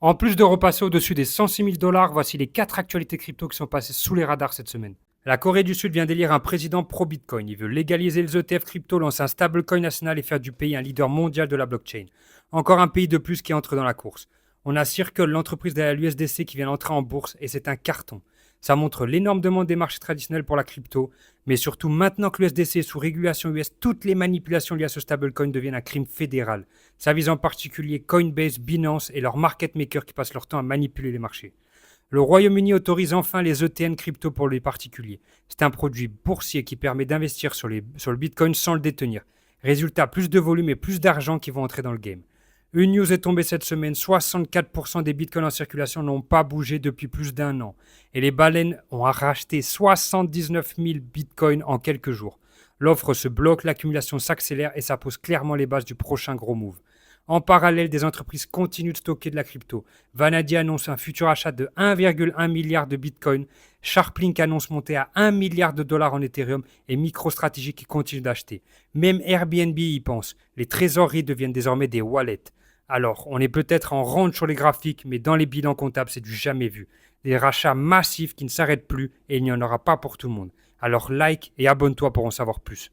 En plus de repasser au-dessus des 106 000 dollars, voici les 4 actualités crypto qui sont passées sous les radars cette semaine. La Corée du Sud vient d'élire un président pro-Bitcoin. Il veut légaliser les ETF crypto, lancer un stablecoin national et faire du pays un leader mondial de la blockchain. Encore un pays de plus qui entre dans la course. On a Circle, l'entreprise derrière l'USDC qui vient d'entrer en bourse et c'est un carton. Ça montre l'énorme demande des marchés traditionnels pour la crypto, mais surtout maintenant que l'USDC est sous régulation US, toutes les manipulations liées à ce stablecoin deviennent un crime fédéral. Ça vise en particulier Coinbase, Binance et leurs market makers qui passent leur temps à manipuler les marchés. Le Royaume-Uni autorise enfin les ETN crypto pour les particuliers. C'est un produit boursier qui permet d'investir sur le Bitcoin sans le détenir. Résultat, plus de volume et plus d'argent qui vont entrer dans le game. Une news est tombée cette semaine, 64% des bitcoins en circulation n'ont pas bougé depuis plus d'un an. Et les baleines ont racheté 79 000 bitcoins en quelques jours. L'offre se bloque, l'accumulation s'accélère et ça pose clairement les bases du prochain gros move. En parallèle, des entreprises continuent de stocker de la crypto. Vanadi annonce un futur achat de 1,1 milliard de bitcoin. Sharplink annonce monter à 1 milliard de dollars en Ethereum et MicroStrategy qui continue d'acheter. Même Airbnb y pense. Les trésoreries deviennent désormais des wallets. Alors, on est peut-être en rente sur les graphiques, mais dans les bilans comptables, c'est du jamais vu. Des rachats massifs qui ne s'arrêtent plus et il n'y en aura pas pour tout le monde. Alors like et abonne-toi pour en savoir plus.